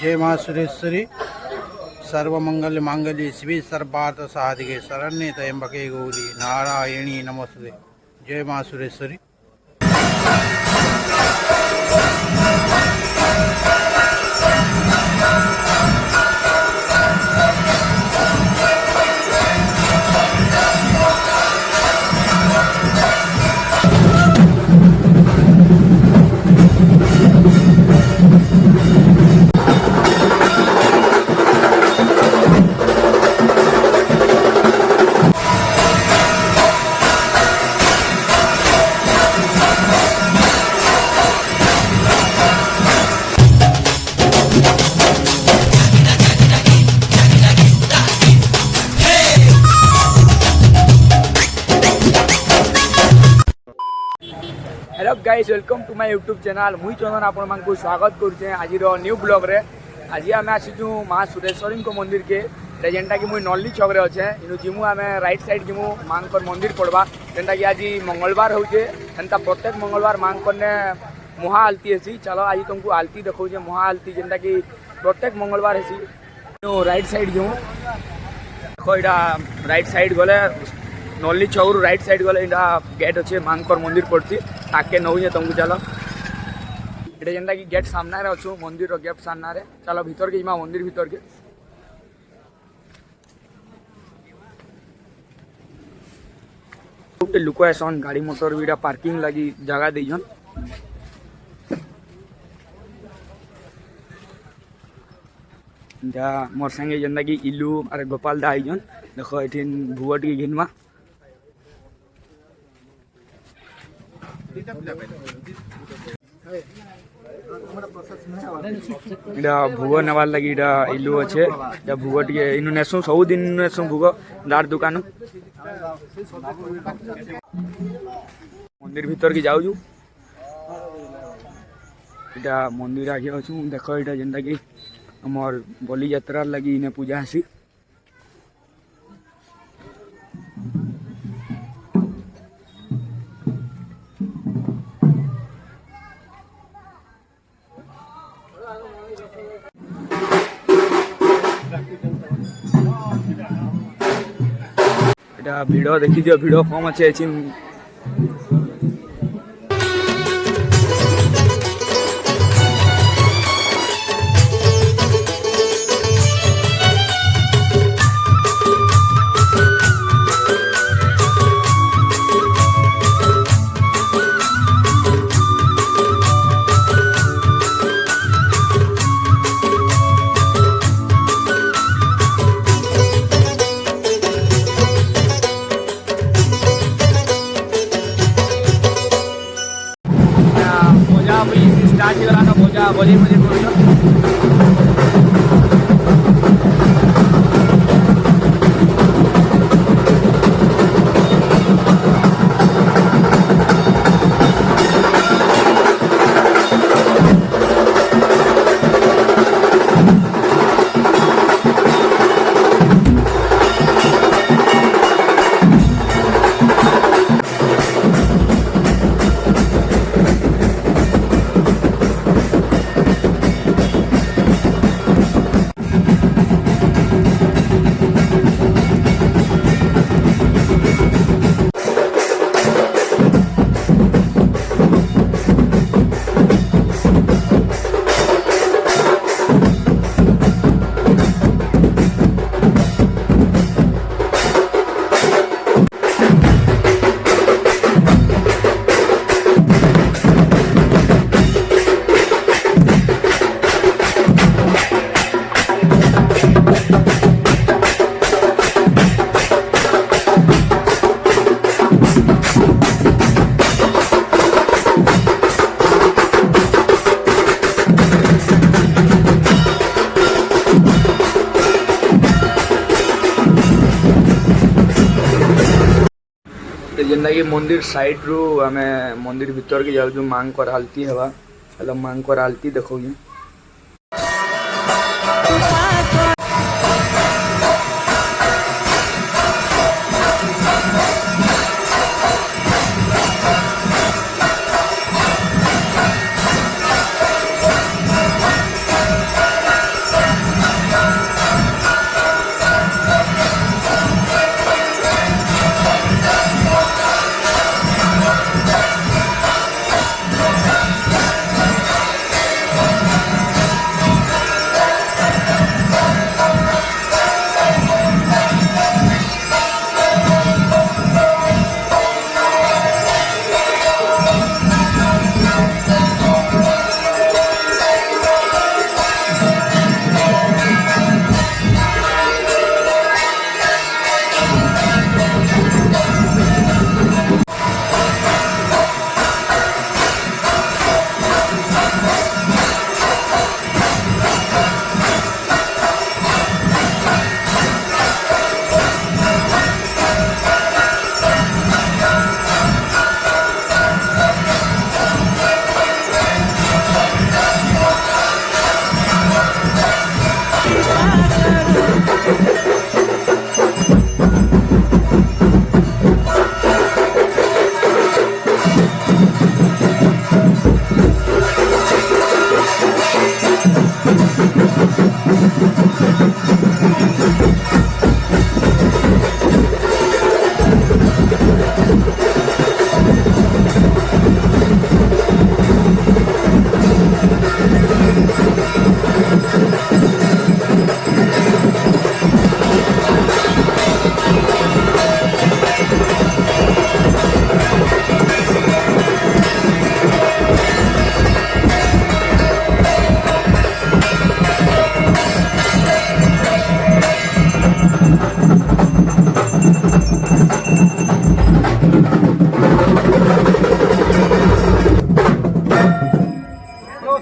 जय माँ सुरेश्वरी सर्वमंगल मांगल्ये शिवे सर्वार्थ साधिके शरण्ये त्र्यंबके गौरी नारायणी नमोस्तुते। जय माँ Sureshwari. Hello guys, welcome to my YouTube channel. मुई चंदन आपण मानकु स्वागत करुचे आज न्यू ब्लॉग रे। आज आम आसीचु माँ सुरेश्वरी को मंदिर के जेनटा कि मुई नल्ली छक रे अच्छे इनु जिमु आम राइट साइड जिमु माँ मंदिर पड़वा जेनटा कि आज मंगलवार होचे। एंता प्रत्येक मंगलवार माँ ने मुहा आलती हेसी। चलो आज तुमको आलती देखौचे मुहा आलती जेनटा कि प्रत्येक मंगलवार हेसी। राइट साइड जिमु देखो इटा राइट साइड गले नल्ली छक राइट साइड गले इटा गेट अच्छे माँ मंदिर पड़ती आके नौ तुमको। चलो ये जेनटा कि गेट सामने अच्छु मंदिर गेट सामने। चलो भीतर के जिमा मंदिर भीतर के। लुक आसन गाड़ी मोटर भी पार्किंग लगी जगह देजन। जा मोर संगे जेनटा कि इलू अरे गोपाल दा आईजन। देखो ये भुवट की घिनमा इटा भुग नेवार लगी इटा इलू अच्छे भुग टे इनु नेसु सब दिन नेसु भुग दार दुकान मंदिर भीतर की जाऊँ। इटा मंदिर आगे अच्छु देख इटा जेनटा कि हमर बलि यात्रा लगी इने पूजा आसी। এটা ভিড় দেখি দিও ভিড় কম আছে এছি। स्टार्ट गला ना मजा बजे बजे जेनटा कि मंदिर साइड रू आम मंदिर भीतर के जाऊँ माँ को आलती हवा। चलो माँ को आलती देखो।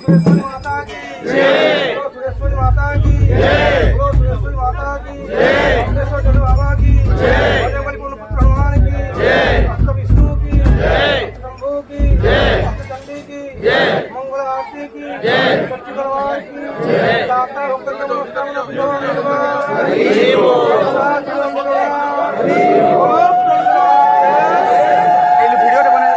सुरेश्वरी माता की जय, बोलो सुरेश्वरी माता की जय, बोलो सुरेश्वरी माता की जय, अमरेश्वर जल बाबा की जय, बड़े परिपूर्ण पुत्र हनुमान की जय, अष्ट विष्णु की जय, शंभू की जय, चंडी की जय, मंगल आरती की जय, सच्ची दरबार की जय, दाता भक्त नमस्कार हरि बोल, हरि बोल। ভিডিওটা বানায়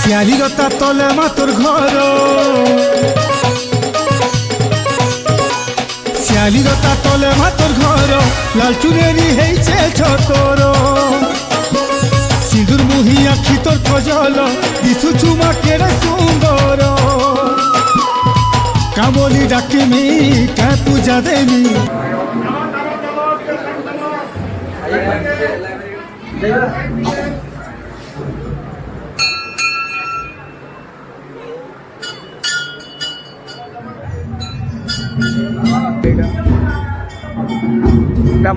শিয়ালিরতা তলে মাতর ঘর, শিয়ালিরতা তলে মাতর ঘর, লাল চুনেরি হেইছে ছতর, সিঁদুর মুহি আখি তোর খজল, দিশুছু মা কেড়ে সুন্দর, কাবলি ডাকিমি কে পূজা দেমি।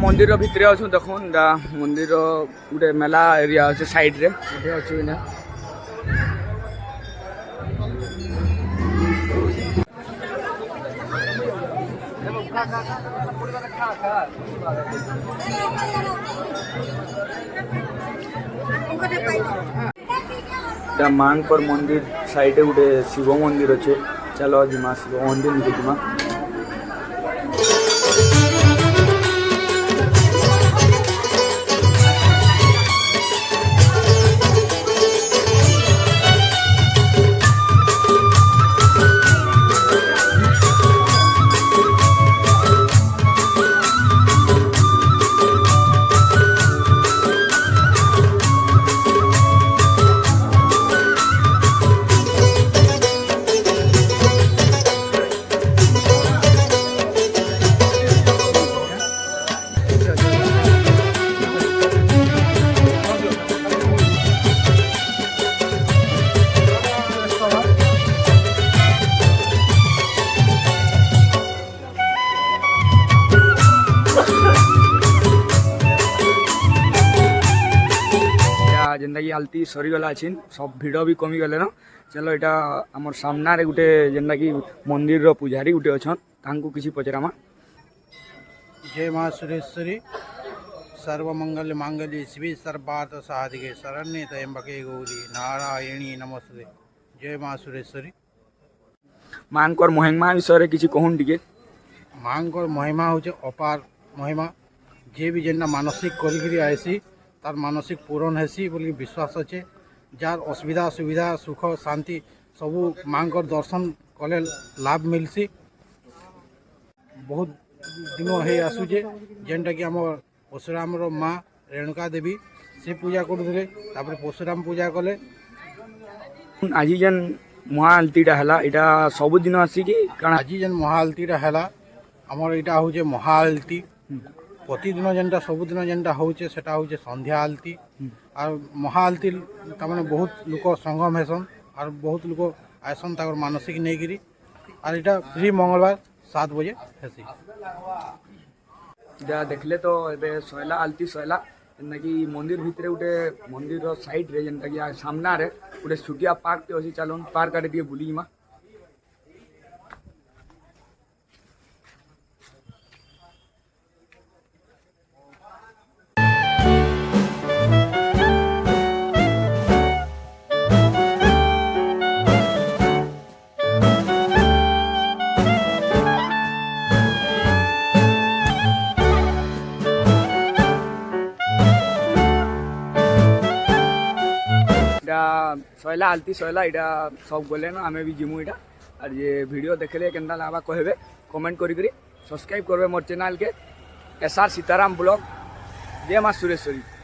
মন্দির ভিতরে অছু দেখুন মন্দির গোটে মেলা এরিয়া আছে সাইড্রে এটি অছু না ମାଙ୍କର ମନ୍ଦିର ସାଇଡ୍ରେ ଗୋଟେ ଶିବ ମନ୍ଦିର ଅଛେ। ଚାଲ ଯିମା ଶିବ ମନ୍ଦିର ନିକେ ଯିମା। ଯେନ୍ଟାକି ଆଲତି ସରିଗଲା ଅଛି ସବୁ ଭିଡ଼ ବି କମିଗଲେ ନ। ଚାଲ ଏଇଟା ଆମର ସାମ୍ନାରେ ଗୋଟେ ଯେନ୍ଟାକି ମନ୍ଦିରର ପୂଜାରୀ ଗୋଟେ ଅଛନ୍ ତାଙ୍କୁ କିଛି ପଚରାମା। जय माँ सुरेश्वरी सर्वमंगल मांगल्ये शिवे सर्वार्थ साधिके शरण्ये त्र्यंबके गौरी नारायणी नमस्ते। जय माँ सुरेश्वरी। ମାଙ୍କର ମହିମା ବିଷୟରେ କିଛି କହୁନ୍ ଟିକେ। ମାଙ୍କର ମହିମା ହଉଛି ଅପାର ମହିମା। ଯିଏ ବି ଯେନ୍ଟା ମାନସିକ କରିକିରି ଆଇସି ତାର ମାନସିକ ପୂରଣ ହେସି ବୋଲି ବିଶ୍ୱାସ ଅଛେ। ଯାର ଅସୁବିଧା ସୁବିଧା ସୁଖ ଶାନ୍ତି ସବୁ ମାଙ୍କର ଦର୍ଶନ କଲେ ଲାଭ ମିଲ୍ସି। ବହୁତ ଦିନ ହେଇ ଆସୁଛେ ଯେନ୍ଟାକି ଆମ ପରଶୁରାମର ମା ରେଣୁକା ଦେବୀ ସେ ପୂଜା କରୁଥିଲେ। ତାପରେ ପରଶୁରାମ ପୂଜା କଲେ। ଆଜି ଯେନ୍ ମହାଆଳତୀଟା ହେଲା ଏଇଟା ସବୁଦିନ ଆସିକି କାଣା ଆଜି ଯେନ୍ ମହାଆଳତୀଟା ହେଲା ଆମର ଏଇଟା ହଉଛେ ମହାଆଳତୀ। ପ୍ରତିଦିନ ଯେନ୍ଟା ସବୁଦିନ ଯେନ୍ଟା ହଉଛେ ସେଟା ହଉଛେ ସନ୍ଧ୍ୟା ଆଳତୀ। আর মহাআলতি তার বহুত লোক সঙ্গম হেসন আর বহুত লোক আইসন তার মানসিক নেইকি। আর এটা ফ্রি মঙ্গলবার 7 বজে হেসি। যা দেখলে তো এবে সয়লা আলতি সয়লা যেনকি মন্দির ভিতরে গোটে মন্দির সাইড্রে যেনটাকি সামনারে গোটে ছুটিয়া পার্কটি অছি। চালুন পার্ক আড়ে দিয়ে বুলি যা। এটা সইলা আলতি সইলা এটা সব গলে না আমি বি জিমু এটা আর যে ভিডিও দেখলে কেনতা লাগবা কহবে কমেন্ট করি সবসক্রাইব করবে মোর চ্যানেল के SR सीताराम ब्लॉग जय माँ सुरेश्वरी।